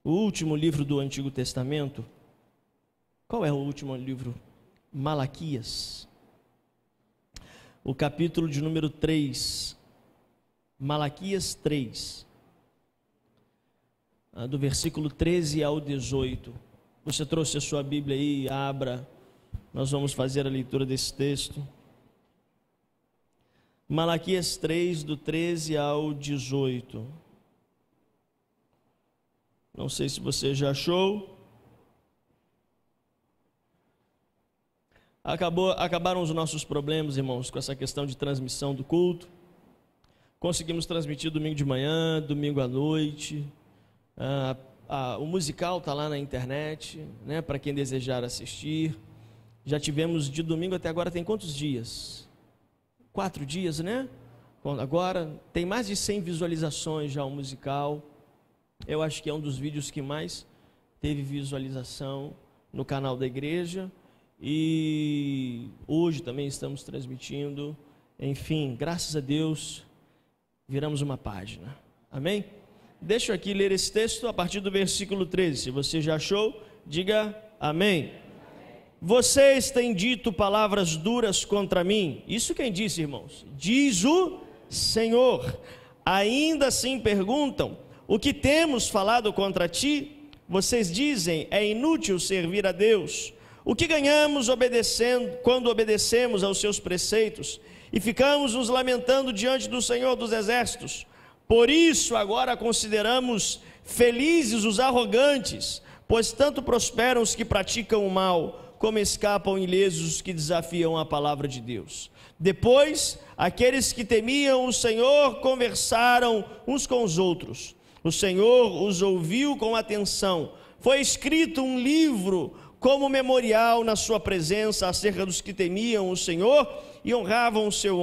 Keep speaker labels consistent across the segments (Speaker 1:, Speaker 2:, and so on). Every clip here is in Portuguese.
Speaker 1: o último livro do Antigo Testamento. Qual é o último livro? Malaquias. O capítulo de número 3. Malaquias 3. Do versículo 13 ao 18. Você trouxe a sua Bíblia aí, abra. Nós vamos fazer a leitura desse texto. Malaquias 3, do 13 ao 18. Não sei se você já achou. Acabaram os nossos problemas, irmãos, com essa questão de transmissão do culto. Conseguimos transmitir domingo de manhã, domingo à noite. O musical está lá na internet, né, para quem desejar assistir. Já tivemos de domingo até agora, tem quantos dias? 4 dias, né? Agora tem mais de 100 visualizações já o musical. Eu acho que é um dos vídeos que mais teve visualização no canal da igreja. E hoje também estamos transmitindo. Enfim, graças a Deus, viramos uma página. Amém? Deixa eu aqui ler esse texto a partir do versículo 13. Se você já achou, diga amém. Vocês têm dito palavras duras contra mim. Isso quem disse, irmãos? Diz o Senhor. Ainda assim perguntam: o que temos falado contra ti? Vocês dizem: é inútil servir a Deus. O que ganhamos obedecendo, quando obedecemos aos seus preceitos e ficamos nos lamentando diante do Senhor dos Exércitos? Por isso agora consideramos felizes os arrogantes, pois tanto prosperam os que praticam o mal, como escapam ilesos os que desafiam a palavra de Deus. Depois, aqueles que temiam o Senhor conversaram uns com os outros. O Senhor os ouviu com atenção. Foi escrito um livro como memorial na sua presença acerca dos que temiam o Senhor e honravam o seu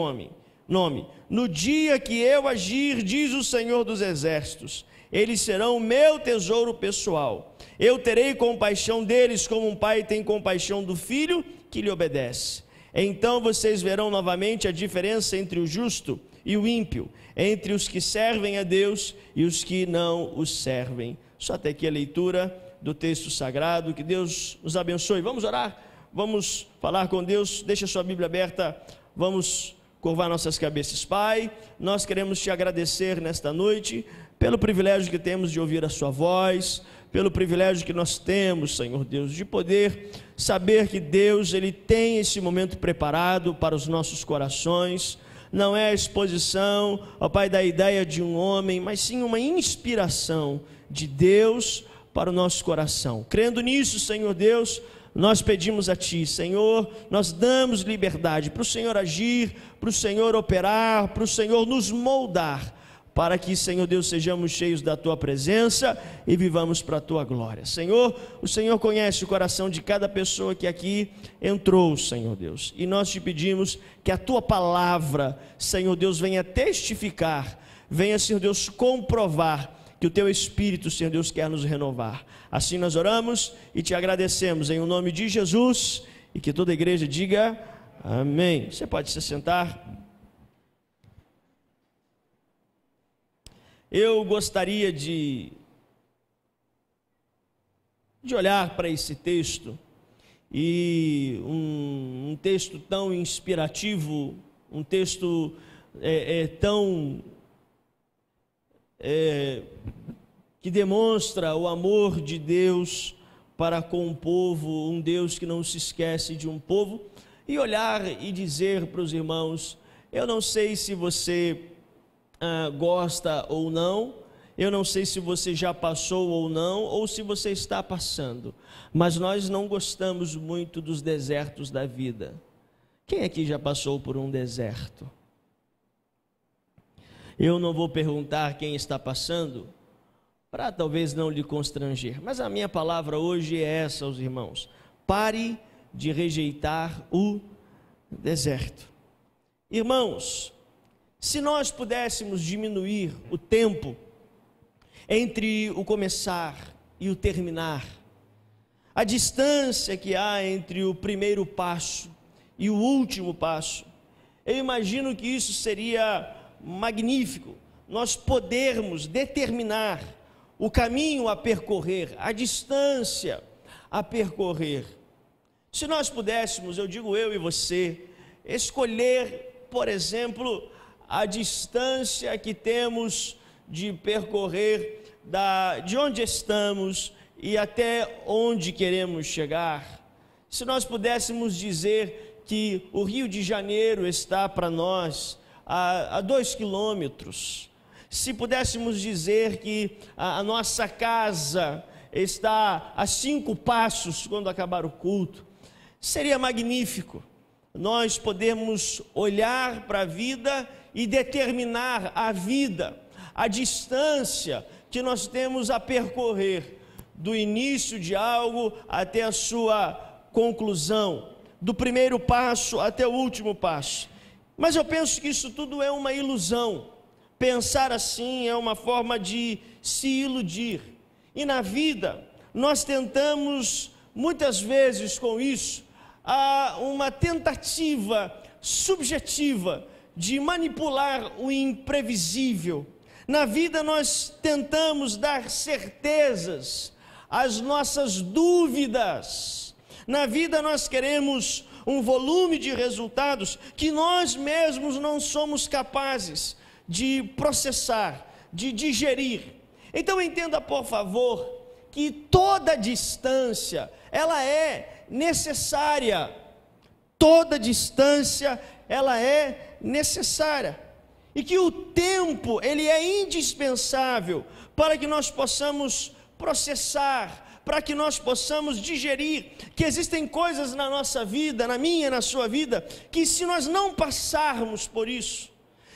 Speaker 1: nome. No dia que eu agir, diz o Senhor dos Exércitos, eles serão meu tesouro pessoal. Eu terei compaixão deles como um pai tem compaixão do filho que lhe obedece. Então vocês verão novamente a diferença entre o justo e o ímpio, entre os que servem a Deus e os que não o servem. Só até aqui a leitura do texto sagrado. Que Deus nos abençoe. Vamos orar? Vamos falar com Deus. Deixa a sua Bíblia aberta. Vamos curvar nossas cabeças. Pai, nós queremos te agradecer nesta noite pelo privilégio que temos de ouvir a sua voz, pelo privilégio que nós temos, Senhor Deus, de poder saber que Deus, Ele tem esse momento preparado para os nossos corações. Não é a exposição, ó Pai, da ideia de um homem, mas sim uma inspiração de Deus para o nosso coração. Crendo nisso, Senhor Deus, nós pedimos a Ti, Senhor, nós damos liberdade para o Senhor agir, para o Senhor operar, para o Senhor nos moldar, para que, Senhor Deus, sejamos cheios da Tua presença e vivamos para a Tua glória. Senhor, o Senhor conhece o coração de cada pessoa que aqui entrou, Senhor Deus, e nós Te pedimos que a Tua palavra, Senhor Deus, venha testificar, venha, Senhor Deus, comprovar que o Teu Espírito, Senhor Deus, quer nos renovar. Assim nós oramos e Te agradecemos em o nome de Jesus, e que toda a igreja diga amém. Você pode se sentar. Eu gostaria de olhar para esse texto, e um texto tão inspirativo, um texto que demonstra o amor de Deus para com o povo, um Deus que não se esquece de um povo, e olhar e dizer para os irmãos: eu não sei se você gosta ou não, eu não sei se você já passou ou não, ou se você está passando, mas nós não gostamos muito dos desertos da vida. Quem aqui já passou por um deserto? Eu não vou perguntar quem está passando, para talvez não lhe constranger, mas a minha palavra hoje é essa aos irmãos: pare de rejeitar o deserto. Irmãos, se nós pudéssemos diminuir o tempo entre o começar e o terminar, a distância que há entre o primeiro passo e o último passo, eu imagino que isso seria magnífico, nós podermos determinar o caminho a percorrer, a distância a percorrer. Se nós pudéssemos, eu digo eu e você, escolher, por exemplo, a distância que temos de percorrer de onde estamos e até onde queremos chegar. Se nós pudéssemos dizer que o Rio de Janeiro está para nós a 2 quilômetros, se pudéssemos dizer que a nossa casa está a 5 passos quando acabar o culto, seria magnífico nós podermos olhar para a vida e determinar a vida, a distância que nós temos a percorrer, do início de algo até a sua conclusão, do primeiro passo até o último passo. Mas eu penso que isso tudo é uma ilusão. Pensar assim é uma forma de se iludir. E na vida, nós tentamos, muitas vezes com isso, uma tentativa subjetiva de manipular o imprevisível. Na vida nós tentamos dar certezas às nossas dúvidas. Na vida nós queremos um volume de resultados que nós mesmos não somos capazes de processar, de digerir. Então entenda, por favor, que toda distância, ela é necessária. Toda distância, ela é necessária. E que o tempo, ele é indispensável para que nós possamos processar, para que nós possamos digerir, que existem coisas na nossa vida, na minha e na sua vida, que se nós não passarmos por isso,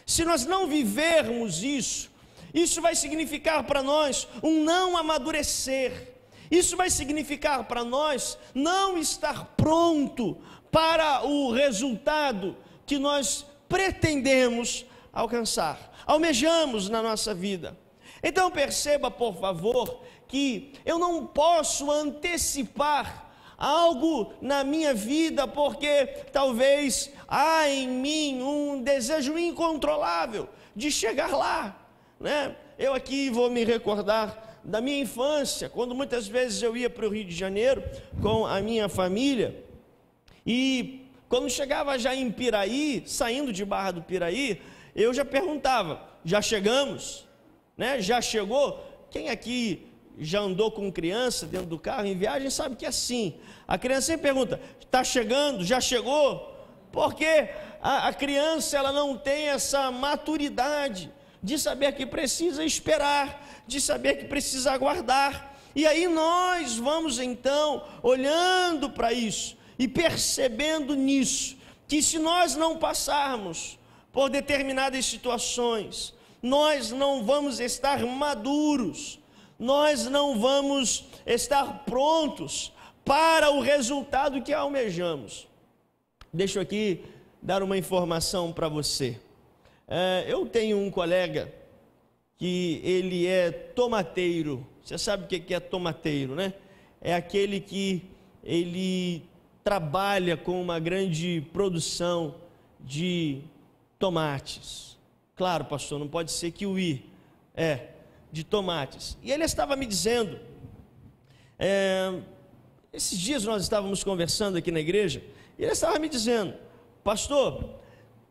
Speaker 1: se nós não vivermos isso, isso vai significar para nós um não amadurecer, isso vai significar para nós não estar pronto para o resultado que nós pretendemos alcançar, almejamos na nossa vida. Então perceba, por favor, que eu não posso antecipar algo na minha vida, porque talvez há em mim um desejo incontrolável de chegar lá, né? Eu aqui vou me recordar da minha infância, quando muitas vezes eu ia para o Rio de Janeiro com a minha família, e quando chegava já em Piraí, saindo de Barra do Piraí, eu já perguntava: já chegamos? Né? Já chegou? Quem aqui já andou com criança dentro do carro em viagem sabe que é assim. A criança sempre pergunta: está chegando? Já chegou? Porque a criança, ela não tem essa maturidade de saber que precisa esperar, de saber que precisa aguardar. E aí nós vamos então olhando para isso e percebendo nisso, que se nós não passarmos por determinadas situações, nós não vamos estar maduros, nós não vamos estar prontos para o resultado que almejamos. Deixa eu aqui dar uma informação para você. Eu tenho um colega que ele é tomateiro. Você sabe o que é tomateiro, né? É aquele que ele trabalha com uma grande produção de tomates. Claro, pastor, não pode ser kiwi. De tomates. E ele estava me dizendo, esses dias nós estávamos conversando aqui na igreja, e ele estava me dizendo: pastor,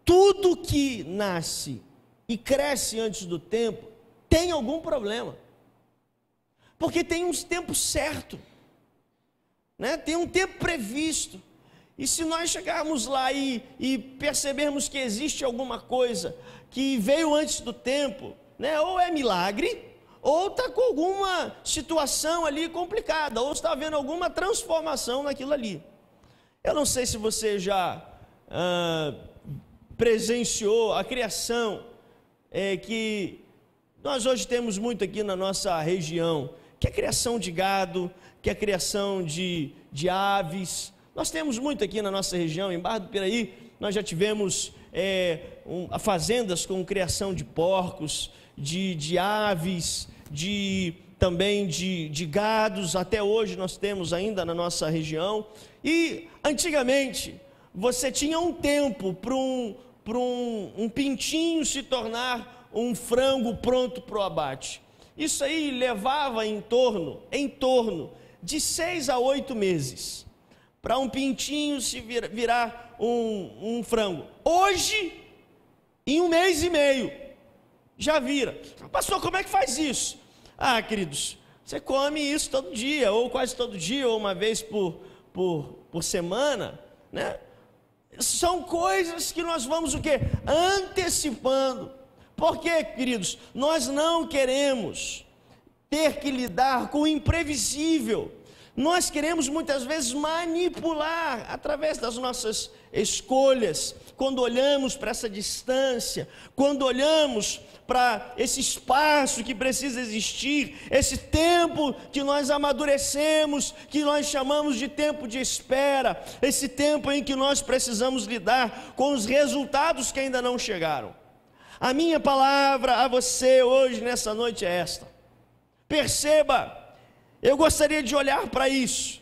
Speaker 1: tudo que nasce e cresce antes do tempo tem algum problema, porque tem um tempo certo, né? Tem um tempo previsto, e se nós chegarmos lá e percebermos que existe alguma coisa que veio antes do tempo, né? Ou é milagre, ou está com alguma situação ali complicada, ou está havendo alguma transformação naquilo ali. Eu não sei se você já presenciou a criação que nós hoje temos muito aqui na nossa região, que é a criação de gado, que é a criação de aves. Nós temos muito aqui na nossa região, em Barra do Piraí, nós já tivemos fazendas com criação de porcos, de aves, também de gados. Até hoje nós temos ainda na nossa região. E antigamente você tinha um tempo para um pintinho se tornar um frango pronto para o abate. Isso aí levava em torno de 6 a 8 meses para um pintinho se virar um frango. Hoje, em 1 mês e meio, já vira. Pastor, como é que faz isso? Ah, queridos, você come isso todo dia, ou quase todo dia, ou uma vez por semana, né? São coisas que nós vamos o quê? Antecipando. Por quê, queridos? Nós não queremos ter que lidar com o imprevisível. Nós queremos muitas vezes manipular através das nossas escolhas, quando olhamos para essa distância, quando olhamos para esse espaço que precisa existir, esse tempo que nós amadurecemos, que nós chamamos de tempo de espera, esse tempo em que nós precisamos lidar com os resultados que ainda não chegaram. A minha palavra a você hoje, nessa noite, é esta: perceba, eu gostaria de olhar para isso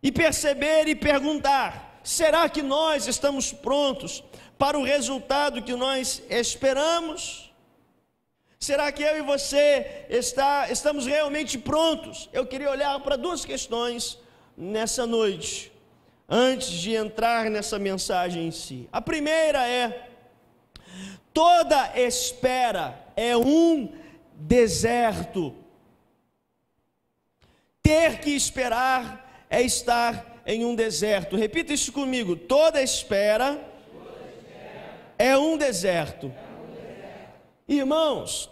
Speaker 1: e perceber e perguntar: será que nós estamos prontos para o resultado que nós esperamos? Será que eu e você estamos realmente prontos? Eu queria olhar para 2 questões nessa noite, antes de entrar nessa mensagem em si. A primeira é: toda espera é um deserto. Ter que esperar é estar em um deserto. Repita isso comigo: toda espera é um deserto. Irmãos,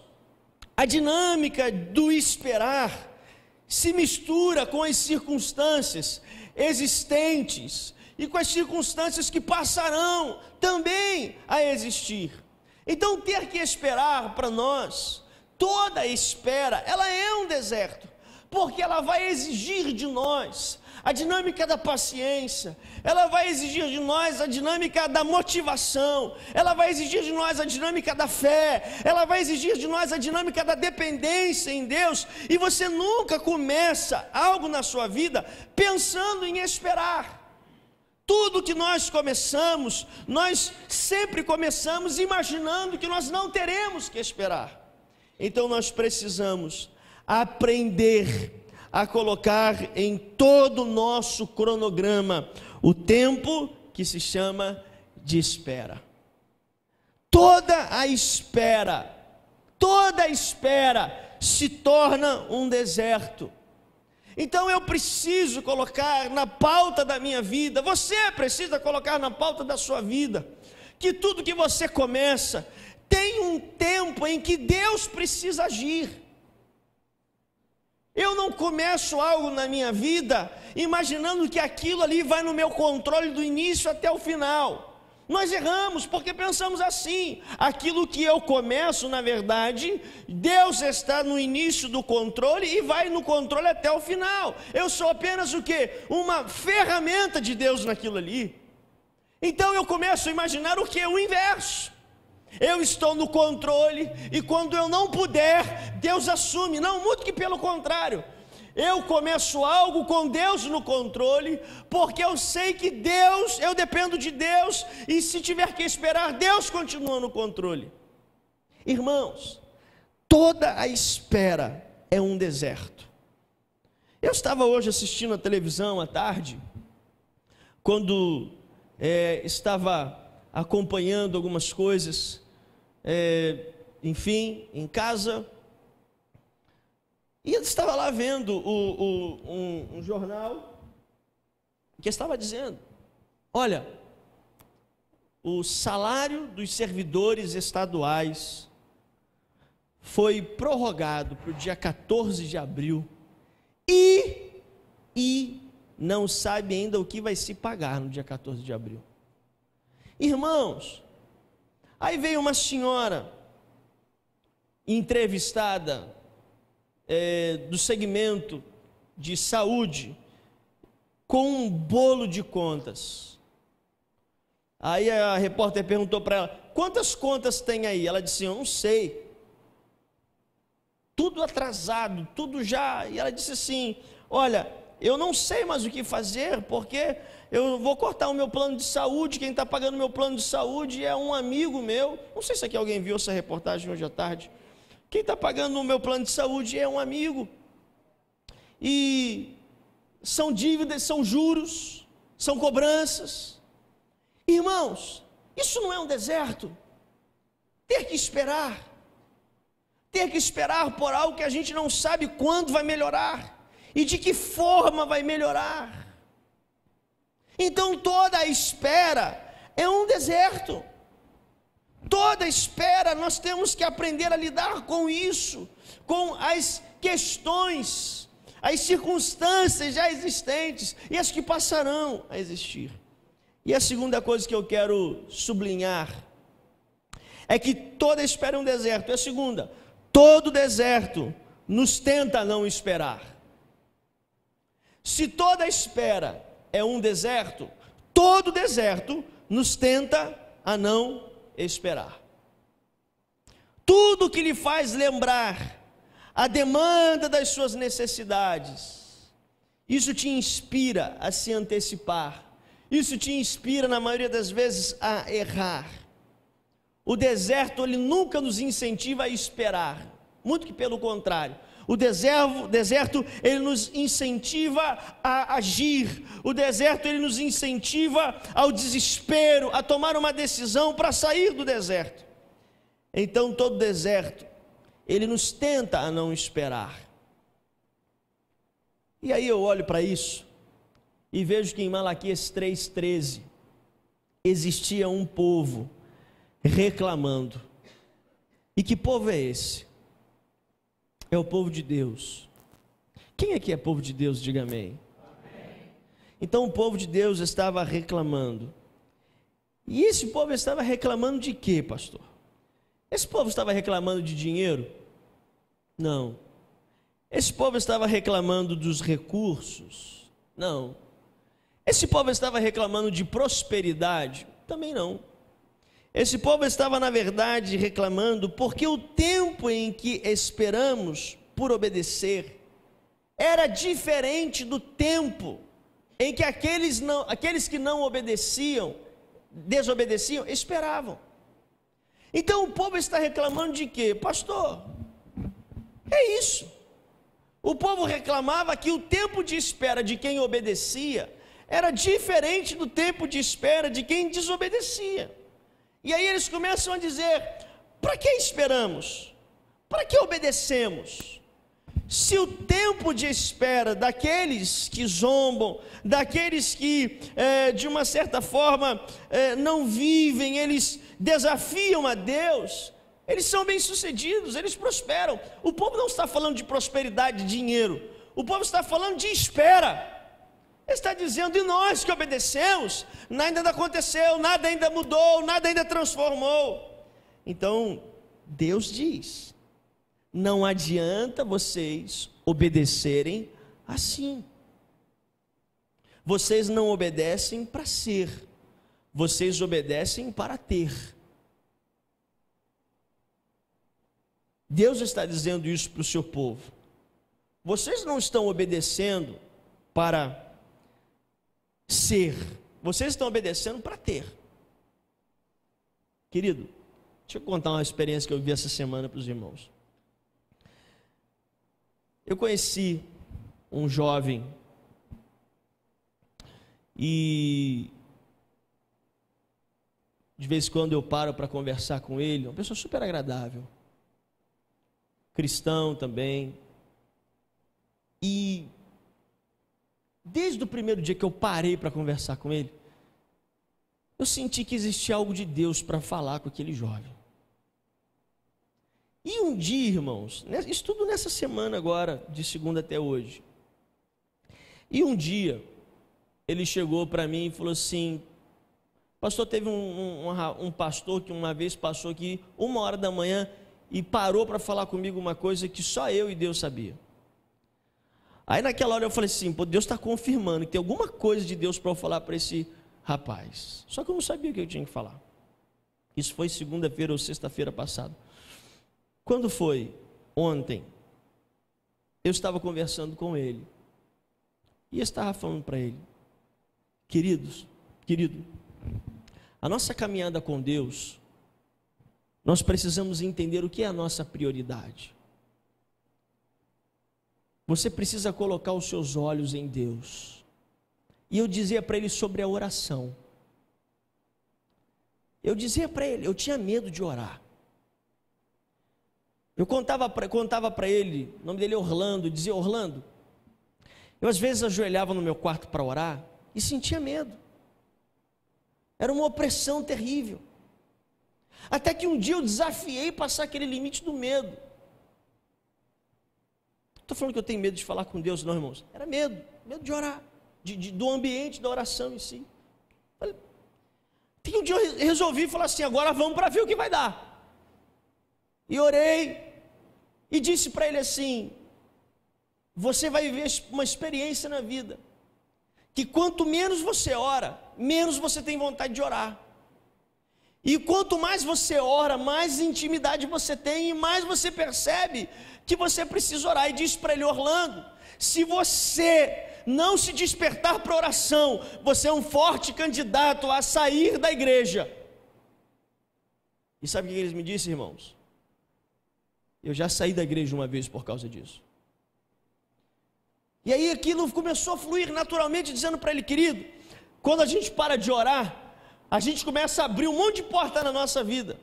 Speaker 1: a dinâmica do esperar se mistura com as circunstâncias existentes e com as circunstâncias que passarão também a existir. Então, ter que esperar para nós, toda espera, ela é um deserto, porque ela vai exigir de nós a dinâmica da paciência, ela vai exigir de nós a dinâmica da motivação, ela vai exigir de nós a dinâmica da fé, ela vai exigir de nós a dinâmica da dependência em Deus. E você nunca começa algo na sua vida pensando em esperar. Tudo que nós começamos, nós sempre começamos imaginando que nós não teremos que esperar. Então nós precisamos aprender a colocar em todo o nosso cronograma o tempo que se chama de espera. Toda a espera se torna um deserto. Então eu preciso colocar na pauta da minha vida, você precisa colocar na pauta da sua vida, que tudo que você começa tem um tempo em que Deus precisa agir. Eu não começo algo na minha vida imaginando que aquilo ali vai no meu controle do início até o final. Nós erramos porque pensamos assim: aquilo que eu começo, na verdade, Deus está no início do controle e vai no controle até o final. Eu sou apenas o quê? Uma ferramenta de Deus naquilo ali. Então eu começo a imaginar o quê? O inverso. Eu estou no controle e quando eu não puder, Deus assume. Não, muito que pelo contrário. Eu começo algo com Deus no controle, porque eu sei que Deus, eu dependo de Deus, e se tiver que esperar, Deus continua no controle. Irmãos, toda a espera é um deserto. Eu estava hoje assistindo a televisão à tarde, quando estava acompanhando algumas coisas, enfim, em casa, e eu estava lá vendo um jornal que estava dizendo: olha, o salário dos servidores estaduais foi prorrogado para o dia 14 de abril e não sabe ainda o que vai se pagar no dia 14 de abril. Irmãos, aí veio uma senhora entrevistada do segmento de saúde com um bolo de contas. Aí a repórter perguntou para ela: quantas contas tem aí? Ela disse: eu não sei. Tudo atrasado, tudo já. E ela disse assim: olha, eu não sei mais o que fazer, porque eu vou cortar o meu plano de saúde, quem está pagando meu plano de saúde é um amigo meu. Não sei se aqui alguém viu essa reportagem hoje à tarde, Quem está pagando o meu plano de saúde é um amigo. E são dívidas, são juros, são cobranças. Irmãos, isso não é um deserto. Ter que esperar por algo que a gente não sabe quando vai melhorar e de que forma vai melhorar. Então toda a espera é um deserto. Toda espera, nós temos que aprender a lidar com isso, com as questões, as circunstâncias já existentes e as que passarão a existir. E a segunda coisa que eu quero sublinhar é que toda espera é um deserto. E a segunda, todo deserto nos tenta a não esperar. Se toda espera é um deserto, todo deserto nos tenta a não esperar. Tudo que lhe faz lembrar a demanda das suas necessidades, isso te inspira a se antecipar, isso te inspira na maioria das vezes a errar. O deserto, ele nunca nos incentiva a esperar, muito que pelo contrário. O deserto, ele nos incentiva a agir. O deserto, ele nos incentiva ao desespero, a tomar uma decisão para sair do deserto. Então, todo deserto, ele nos tenta a não esperar. E aí eu olho para isso e vejo que em Malaquias 3,13 existia um povo reclamando. E que povo é esse? É o povo de Deus. Quem aqui é povo de Deus? Diga amém. Amém. Então o povo de Deus estava reclamando. E esse povo estava reclamando de quê, pastor? Esse povo estava reclamando de dinheiro? Não. Esse povo estava reclamando dos recursos? Não. Esse povo estava reclamando de prosperidade? Também não. Esse povo estava, na verdade, reclamando porque o tempo em que esperamos por obedecer era diferente do tempo em que aqueles que não desobedeciam, esperavam. Então o povo está reclamando de quê? Pastor, é isso. O povo reclamava que o tempo de espera de quem obedecia era diferente do tempo de espera de quem desobedecia. E aí eles começam a dizer: para que esperamos? Para que obedecemos? Se o tempo de espera daqueles que zombam, daqueles que de uma certa forma não vivem, eles desafiam a Deus, eles são bem-sucedidos, eles prosperam. O povo não está falando de prosperidade, de dinheiro, o povo está falando de espera. Ele está dizendo: e nós que obedecemos, nada ainda aconteceu, nada ainda mudou, nada ainda transformou. Então, Deus diz: não adianta vocês obedecerem assim. Vocês não obedecem para ser, vocês obedecem para ter. Deus está dizendo isso para o seu povo. Vocês não estão obedecendo para ser, vocês estão obedecendo para ter. Querido, deixa eu contar uma experiência que eu vi essa semana para os irmãos. Eu conheci um jovem e de vez em quando eu paro para conversar com ele, uma pessoa super agradável, cristão também, e desde o primeiro dia que eu parei para conversar com ele, eu senti que existia algo de Deus para falar com aquele jovem. E um dia, irmãos, isso tudo nessa semana agora, de segunda até hoje. E um dia, ele chegou para mim e falou assim: pastor, teve um pastor que uma vez passou aqui 1h da manhã e parou para falar comigo uma coisa que só eu e Deus sabia. Aí naquela hora eu falei assim: pô, Deus está confirmando que tem alguma coisa de Deus para eu falar para esse rapaz. Só que eu não sabia o que eu tinha que falar. Isso foi segunda-feira ou sexta-feira passada. Quando foi? Ontem. Eu estava conversando com ele. E eu estava falando para ele: querido, a nossa caminhada com Deus nós precisamos entender o que é a nossa prioridade. Você precisa colocar os seus olhos em Deus. E eu dizia para ele sobre a oração. Eu dizia para ele, eu tinha medo de orar. Eu contava para ele, o nome dele é Orlando, dizia: Orlando, eu às vezes ajoelhava no meu quarto para orar e sentia medo. Era uma opressão terrível. Até que um dia eu desafiei passar aquele limite do medo. Não estou falando que eu tenho medo de falar com Deus, não, irmãos. Era medo de orar, do ambiente da oração em si. Um dia eu resolvi falar assim: agora vamos para ver o que vai dar. E orei e disse para ele assim: você vai viver uma experiência na vida, que quanto menos você ora, menos você tem vontade de orar. E quanto mais você ora, mais intimidade você tem e mais você percebe que você precisa orar. E disse para ele: Orlando, se você não se despertar para oração, você é um forte candidato a sair da igreja. E sabe o que eles me disseram, irmãos? Eu já saí da igreja uma vez por causa disso. E aí aquilo começou a fluir naturalmente, dizendo para ele: querido, quando a gente para de orar, a gente começa a abrir um monte de porta na nossa vida.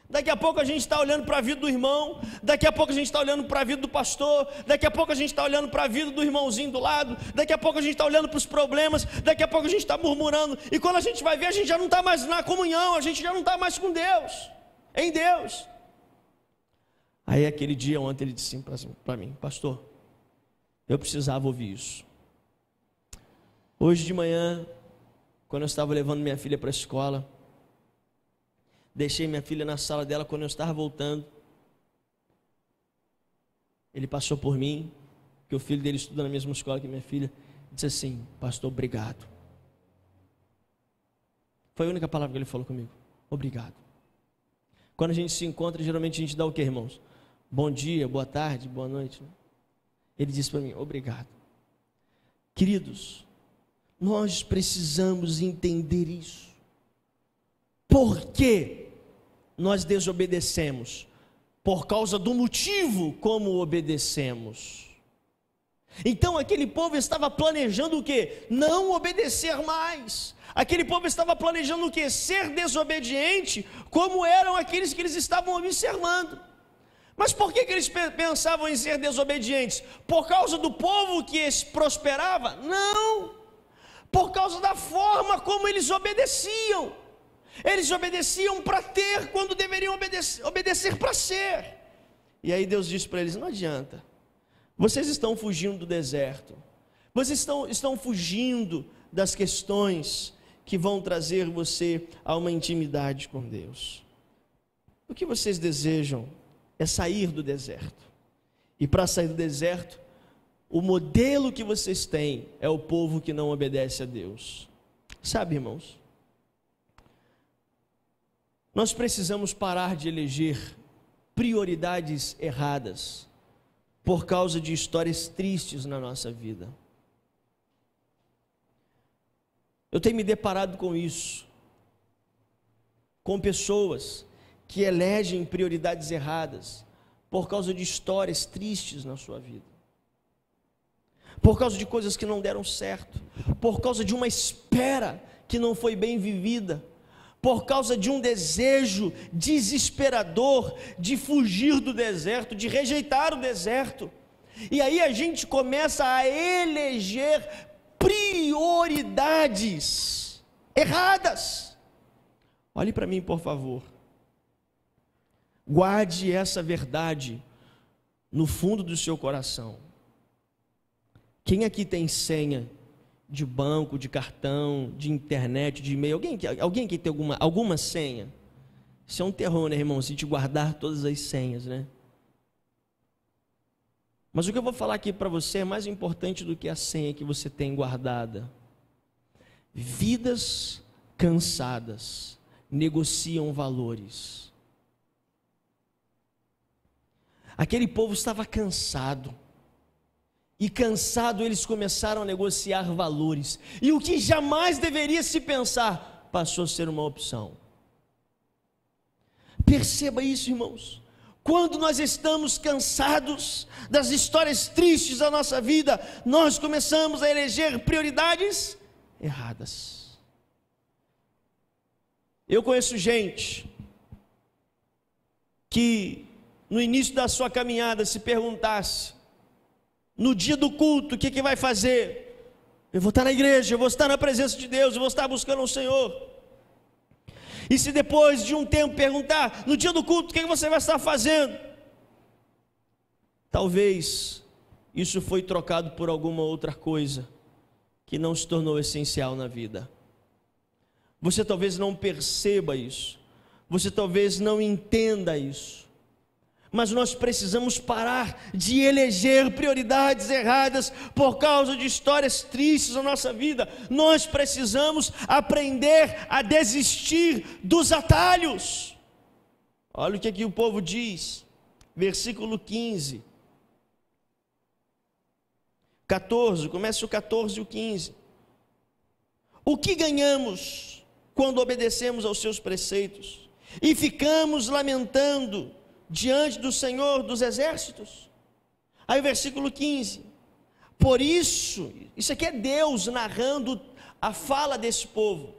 Speaker 1: Daqui a pouco a gente está olhando para a vida do irmão, daqui a pouco a gente está olhando para a vida do pastor, daqui a pouco a gente está olhando para a vida do irmãozinho do lado, daqui a pouco a gente está olhando para os problemas, daqui a pouco a gente está murmurando, e quando a gente vai ver, a gente já não está mais na comunhão, a gente já não está mais com Deus, em Deus. Aí aquele dia ontem ele disse assim para mim: pastor, eu precisava ouvir isso. Hoje de manhã, quando eu estava levando minha filha para a escola, deixei minha filha na sala dela, quando eu estava voltando, ele passou por mim, que o filho dele estuda na mesma escola que minha filha, disse assim: pastor, obrigado. Foi a única palavra que ele falou comigo: obrigado. Quando a gente se encontra, geralmente a gente dá o que, irmãos? Bom dia, boa tarde, boa noite. Ele disse para mim: obrigado. Queridos, nós precisamos entender isso. Por que nós desobedecemos? Por causa do motivo como obedecemos. Então aquele povo estava planejando o quê? Não obedecer mais. Aquele povo estava planejando o quê? Ser desobediente, como eram aqueles que eles estavam observando. Mas por que eles pensavam em ser desobedientes? Por causa do povo que prosperava? Não, por causa da forma como eles obedeciam. Eles obedeciam para ter, quando deveriam obedecer para ser. E aí Deus disse para eles: não adianta, vocês estão fugindo do deserto, vocês estão fugindo das questões que vão trazer você a uma intimidade com Deus. O que vocês desejam é sair do deserto. E para sair do deserto, o modelo que vocês têm é o povo que não obedece a Deus. Sabe, irmãos, nós precisamos parar de eleger prioridades erradas por causa de histórias tristes na nossa vida. Eu tenho me deparado com isso, com pessoas que elegem prioridades erradas por causa de histórias tristes na sua vida, por causa de coisas que não deram certo, por causa de uma espera que não foi bem vivida, por causa de um desejo desesperador de fugir do deserto, de rejeitar o deserto. E aí a gente começa a eleger prioridades erradas. Olhe para mim, por favor. Guarde essa verdade no fundo do seu coração. Quem aqui tem senha de banco, de cartão, de internet, de e-mail? Alguém que tem alguma senha? Isso é um terror, né, irmão? Se te guardar todas as senhas, né? Mas o que eu vou falar aqui para você é mais importante do que a senha que você tem guardada. Vidas cansadas negociam valores. Aquele povo estava cansado. E cansado eles começaram a negociar valores. E o que jamais deveria se pensar, passou a ser uma opção. Perceba isso, irmãos. Quando nós estamos cansados das histórias tristes da nossa vida, nós começamos a eleger prioridades erradas. Eu conheço gente que no início da sua caminhada se perguntasse, no dia do culto, o que vai fazer? Eu vou estar na igreja, eu vou estar na presença de Deus, eu vou estar buscando o Senhor. E se depois de um tempo perguntar, no dia do culto, o que você vai estar fazendo? Talvez isso foi trocado por alguma outra coisa que não se tornou essencial na vida. Você talvez não perceba isso, você talvez não entenda isso, mas nós precisamos parar de eleger prioridades erradas por causa de histórias tristes na nossa vida. Nós precisamos aprender a desistir dos atalhos. Olha o que aqui o povo diz, versículo 15, 14, começa o 14 e o 15. O que ganhamos quando obedecemos aos seus preceitos e ficamos lamentando diante do Senhor dos exércitos? Aí o versículo 15, por isso, isso aqui é Deus narrando a fala desse povo.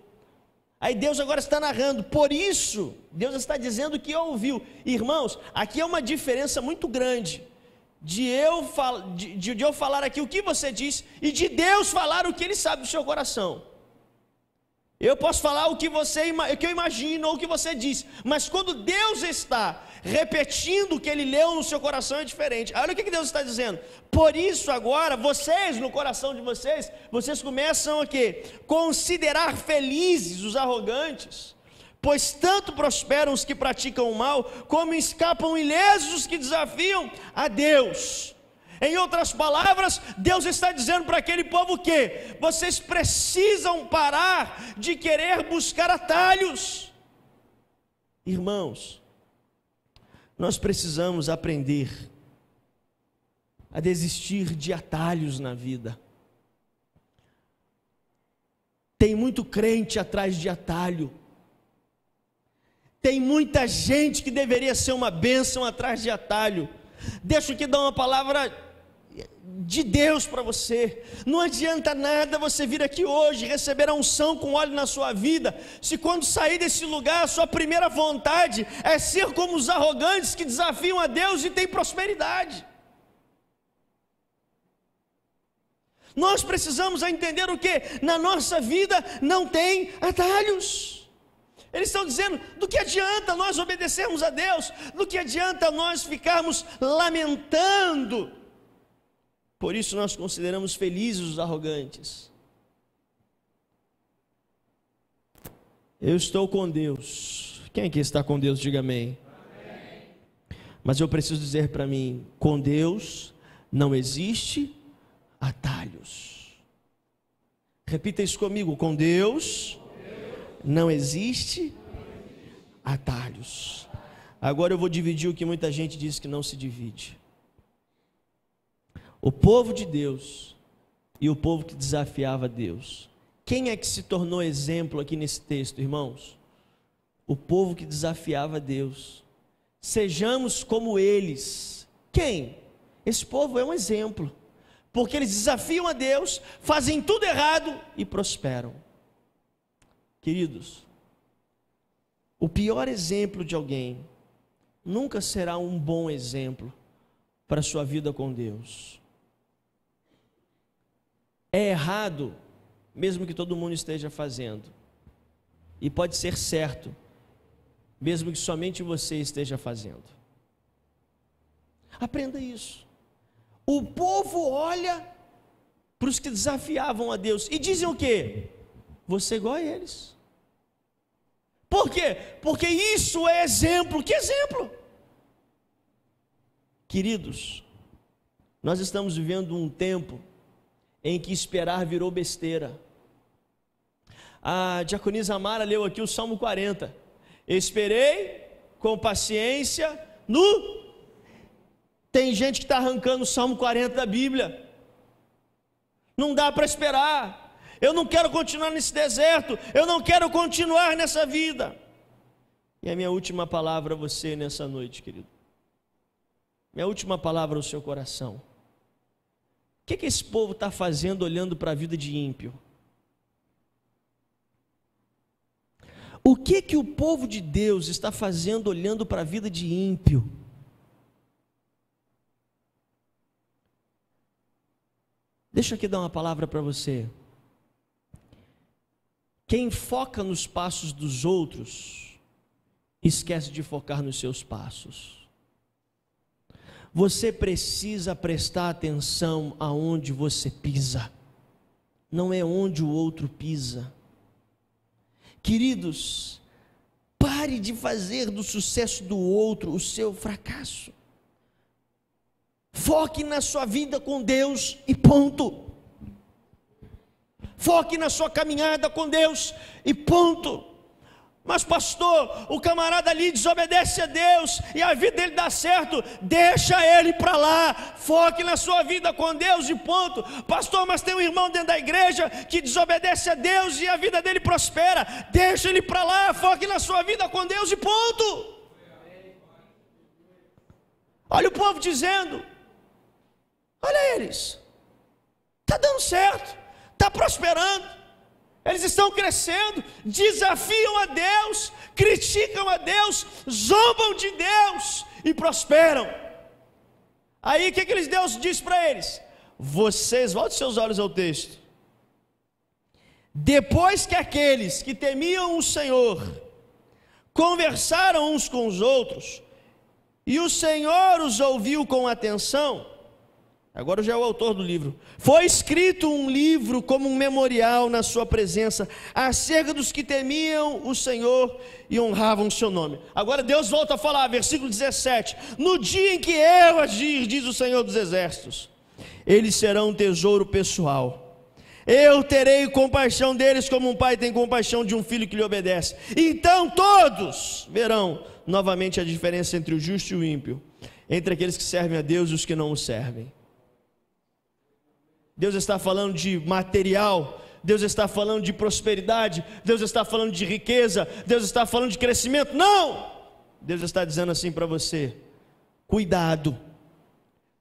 Speaker 1: Aí Deus agora está narrando, por isso, Deus está dizendo que ouviu. Irmãos, aqui é uma diferença muito grande de eu falar aqui o que você diz e de Deus falar o que Ele sabe do seu coração. Eu posso falar o que eu imagino ou o que você diz, mas quando Deus está repetindo o que Ele leu no seu coração é diferente. Olha o que Deus está dizendo. Por isso agora, vocês, no coração de vocês, vocês começam a quê? Considerar felizes os arrogantes, pois tanto prosperam os que praticam o mal, como escapam ilesos os que desafiam a Deus. Em outras palavras, Deus está dizendo para aquele povo que vocês precisam parar de querer buscar atalhos. Irmãos, nós precisamos aprender a desistir de atalhos na vida. Tem muito crente atrás de atalho. Tem muita gente que deveria ser uma bênção atrás de atalho. Deixa eu aqui dar uma palavra de Deus para você. Não adianta nada você vir aqui hoje, receber a unção com óleo na sua vida, se quando sair desse lugar, a sua primeira vontade é ser como os arrogantes que desafiam a Deus e têm prosperidade. Nós precisamos entender o que? Na nossa vida não tem atalhos. Eles estão dizendo, do que adianta nós obedecermos a Deus? Do que adianta nós ficarmos lamentando? Por isso nós consideramos felizes os arrogantes. Eu estou com Deus. Quem aqui está com Deus? Diga amém. Amém. Mas eu preciso dizer para mim, com Deus não existe atalhos. Repita isso comigo, com Deus não existe atalhos. Agora eu vou dividir o que muita gente diz que não se divide. O povo de Deus e o povo que desafiava Deus. Quem é que se tornou exemplo aqui nesse texto, irmãos? O povo que desafiava Deus. Sejamos como eles. Quem? Esse povo é um exemplo, porque eles desafiam a Deus, fazem tudo errado e prosperam. Queridos, o pior exemplo de alguém nunca será um bom exemplo para a sua vida com Deus. É errado, mesmo que todo mundo esteja fazendo, e pode ser certo, mesmo que somente você esteja fazendo. Aprenda isso. O povo olha para os que desafiavam a Deus e dizem o quê? Você é igual a eles. Por quê? Porque isso é exemplo. Que exemplo? Queridos, nós estamos vivendo um tempo em que esperar virou besteira. A diaconisa Amara leu aqui o Salmo 40. Esperei com paciência no... Tem gente que está arrancando o Salmo 40 da Bíblia. Não dá para esperar. Eu não quero continuar nesse deserto. Eu não quero continuar nessa vida. E a minha última palavra a você nessa noite, querido. Minha última palavra ao seu coração. O que esse povo está fazendo olhando para a vida de ímpio? O que o povo de Deus está fazendo olhando para a vida de ímpio? Deixa eu aqui dar uma palavra para você. Quem foca nos passos dos outros, esquece de focar nos seus passos. Você precisa prestar atenção aonde você pisa, não é onde o outro pisa. Queridos, pare de fazer do sucesso do outro o seu fracasso. Foque na sua vida com Deus e ponto. Foque na sua caminhada com Deus e ponto. Mas pastor, o camarada ali desobedece a Deus e a vida dele dá certo, deixa ele para lá, foque na sua vida com Deus e ponto. Pastor, mas tem um irmão dentro da igreja que desobedece a Deus e a vida dele prospera, deixa ele para lá, foque na sua vida com Deus e ponto. Olha o povo dizendo, olha eles, está dando certo, está prosperando. Eles estão crescendo, desafiam a Deus, criticam a Deus, zombam de Deus e prosperam. Aí o que Deus diz para eles? Vocês, volte seus olhos ao texto. Depois que aqueles que temiam o Senhor conversaram uns com os outros, e o Senhor os ouviu com atenção, agora já é o autor do livro. Foi escrito um livro como um memorial na sua presença, acerca dos que temiam o Senhor e honravam o seu nome. Agora Deus volta a falar, versículo 17. No dia em que eu agir, diz o Senhor dos Exércitos, eles serão um tesouro pessoal. Eu terei compaixão deles como um pai tem compaixão de um filho que lhe obedece. Então todos verão novamente a diferença entre o justo e o ímpio, entre aqueles que servem a Deus e os que não o servem. Deus está falando de material, Deus está falando de prosperidade, Deus está falando de riqueza, Deus está falando de crescimento. Não! Deus está dizendo assim para você: cuidado,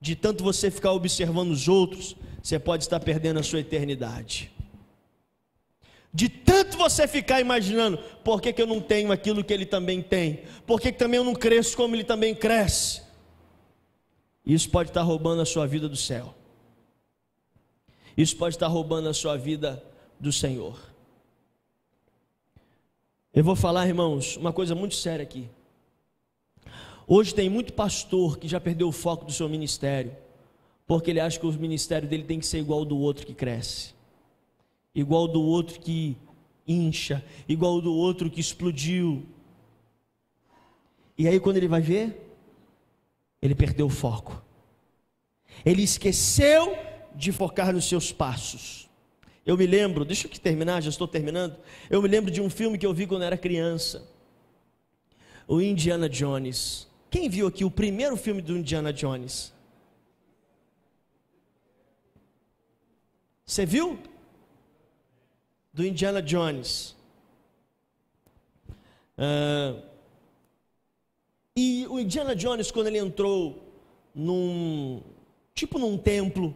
Speaker 1: de tanto você ficar observando os outros, você pode estar perdendo a sua eternidade. De tanto você ficar imaginando, por que eu não tenho aquilo que ele também tem? Por que também eu não cresço como ele também cresce? Isso pode estar roubando a sua vida do céu. Isso pode estar roubando a sua vida do Senhor. Eu vou falar, irmãos, uma coisa muito séria aqui. Hoje tem muito pastor que já perdeu o foco do seu ministério, porque ele acha que o ministério dele tem que ser igual ao do outro que cresce, igual ao do outro que incha, igual ao do outro que explodiu. E aí quando ele vai ver, ele perdeu o foco. Ele esqueceu de focar nos seus passos. Eu me lembro, deixa eu terminar, já estou terminando. Eu me lembro de um filme que eu vi quando era criança, o Indiana Jones. Quem viu aqui o primeiro filme do Indiana Jones? Você viu? Do Indiana Jones. E o Indiana Jones, quando ele entrou num templo,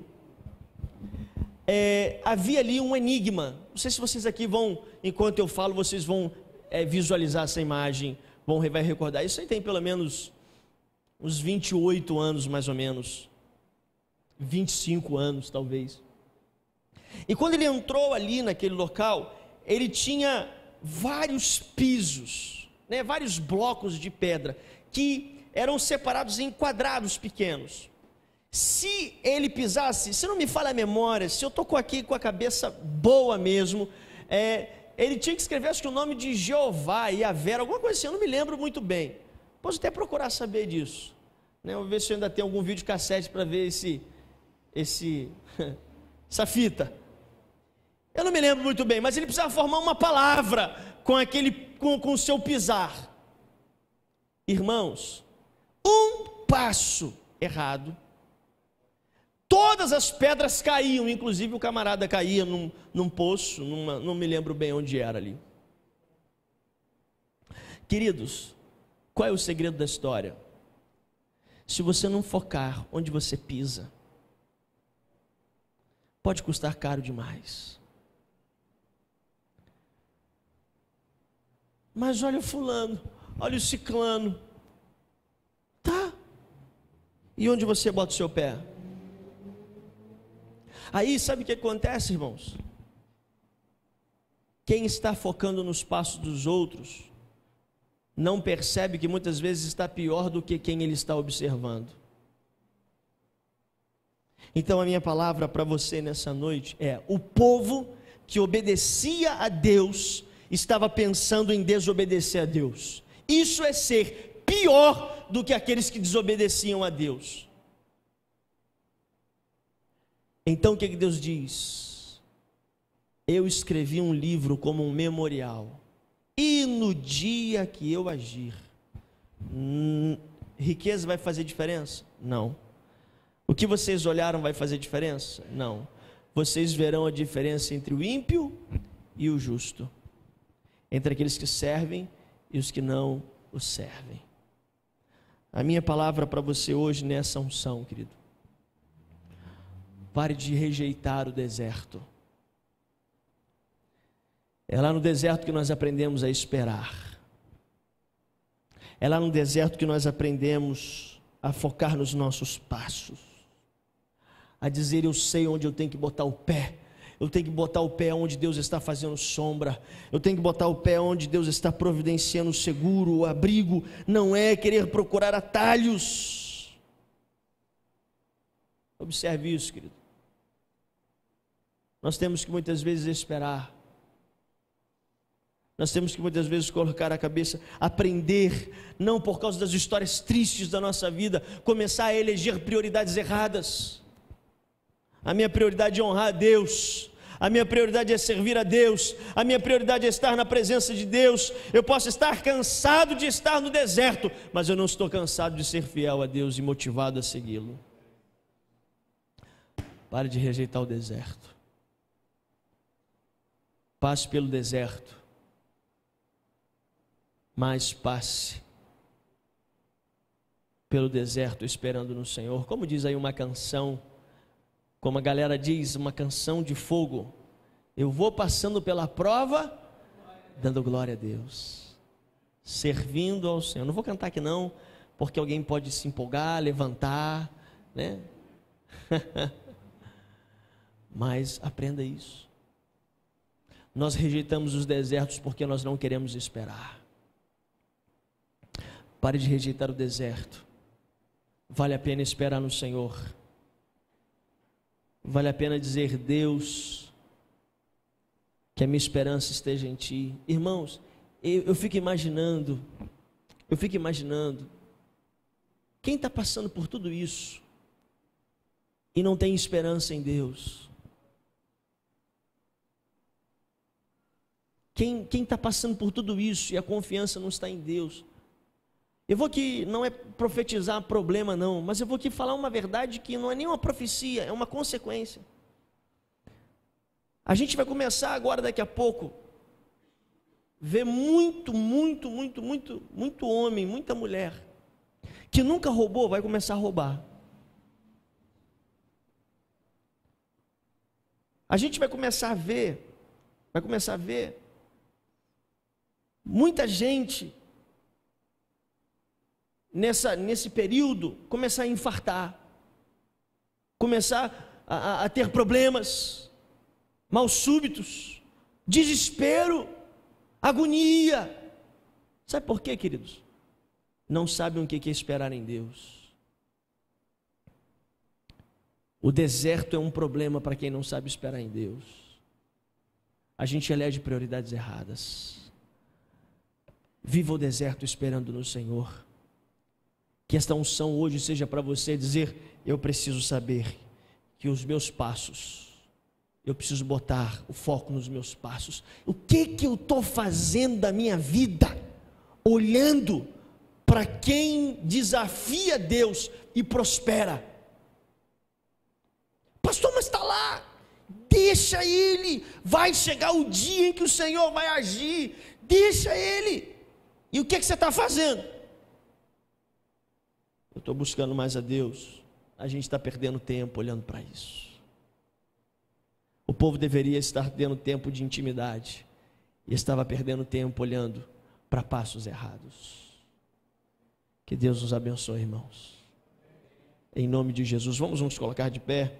Speaker 1: havia ali um enigma. Não sei se vocês aqui vão, enquanto eu falo, vocês vão visualizar essa imagem, vai recordar. Isso aí tem pelo menos uns 28 anos, mais ou menos, 25 anos talvez. E quando ele entrou ali naquele local, ele tinha vários pisos, vários blocos de pedra, que eram separados em quadrados pequenos. Se ele pisasse, se não me falha a memória, se eu estou aqui com a cabeça boa mesmo, ele tinha que escrever, acho que o nome de Jeová, Yahvé, alguma coisa assim, eu não me lembro muito bem. Posso até procurar saber disso. Vou ver se eu ainda tenho algum vídeo cassete para ver essa fita. Eu não me lembro muito bem, mas ele precisava formar uma palavra com o seu pisar. Irmãos, um passo errado, todas as pedras caíam, inclusive o camarada caía num poço, não me lembro bem onde era ali. Queridos, qual é o segredo da história? Se você não focar onde você pisa, pode custar caro demais. Mas olha o fulano, olha o ciclano. Tá. E onde você bota o seu pé? Aí sabe o que acontece, irmãos? Quem está focando nos passos dos outros não percebe que muitas vezes está pior do que quem ele está observando. Então a minha palavra para você nessa noite é: o povo que obedecia a Deus estava pensando em desobedecer a Deus. Isso é ser pior do que aqueles que desobedeciam a Deus. Então o que Deus diz? Eu escrevi um livro como um memorial, e no dia que eu agir, riqueza vai fazer diferença? Não. O que vocês olharam vai fazer diferença? Não. Vocês verão a diferença entre o ímpio e o justo, entre aqueles que servem e os que não o servem. A minha palavra para você hoje nessa unção, querido: pare de rejeitar o deserto. É lá no deserto que nós aprendemos a esperar. É lá no deserto que nós aprendemos a focar nos nossos passos, a dizer: eu sei onde eu tenho que botar o pé. Eu tenho que botar o pé onde Deus está fazendo sombra. Eu tenho que botar o pé onde Deus está providenciando o seguro, o abrigo. Não é querer procurar atalhos. Observe isso, querido. Nós temos que muitas vezes esperar. Nós temos que muitas vezes colocar a cabeça, aprender, não por causa das histórias tristes da nossa vida, começar a eleger prioridades erradas. A minha prioridade é honrar a Deus, a minha prioridade é servir a Deus, a minha prioridade é estar na presença de Deus. Eu posso estar cansado de estar no deserto, mas eu não estou cansado de ser fiel a Deus e motivado a segui-lo. Pare de rejeitar o deserto. Passe pelo deserto, mas passe pelo deserto esperando no Senhor. Como diz aí uma canção, como a galera diz, uma canção de fogo: eu vou passando pela prova, dando glória a Deus, servindo ao Senhor. Não vou cantar aqui não, porque alguém pode se empolgar, levantar, né? Mas aprenda isso. Nós rejeitamos os desertos porque nós não queremos esperar. Pare de rejeitar o deserto. Vale a pena esperar no Senhor. Vale a pena dizer: Deus, que a minha esperança esteja em Ti. Irmãos, eu fico imaginando, quem está passando por tudo isso e não tem esperança em Deus? Quem está passando por tudo isso e a confiança não está em Deus? Eu vou aqui, não é profetizar problema não, mas eu vou aqui falar uma verdade que não é nem uma profecia, é uma consequência. A gente vai começar agora, daqui a pouco, ver muito homem, muita mulher, que nunca roubou, vai começar a roubar. A gente vai começar a ver muita gente nesse período começar a infartar, começar a ter problemas, mal súbitos, desespero, agonia. Sabe por quê, queridos? Não sabem o que é esperar em Deus. O deserto é um problema para quem não sabe esperar em Deus. A gente elege prioridades erradas. Viva o deserto esperando no Senhor. Que esta unção hoje seja para você dizer: eu preciso saber que os meus passos, eu preciso botar o foco nos meus passos. O que eu estou fazendo da minha vida? Olhando para quem desafia Deus e prospera. Pastor, mas está lá. Deixa ele. Vai chegar o dia em que o Senhor vai agir. Deixa ele. E o que você está fazendo? Eu estou buscando mais a Deus. A gente está perdendo tempo olhando para isso. O povo deveria estar tendo tempo de intimidade e estava perdendo tempo olhando para passos errados. Que Deus nos abençoe, irmãos. Em nome de Jesus, vamos nos colocar de pé.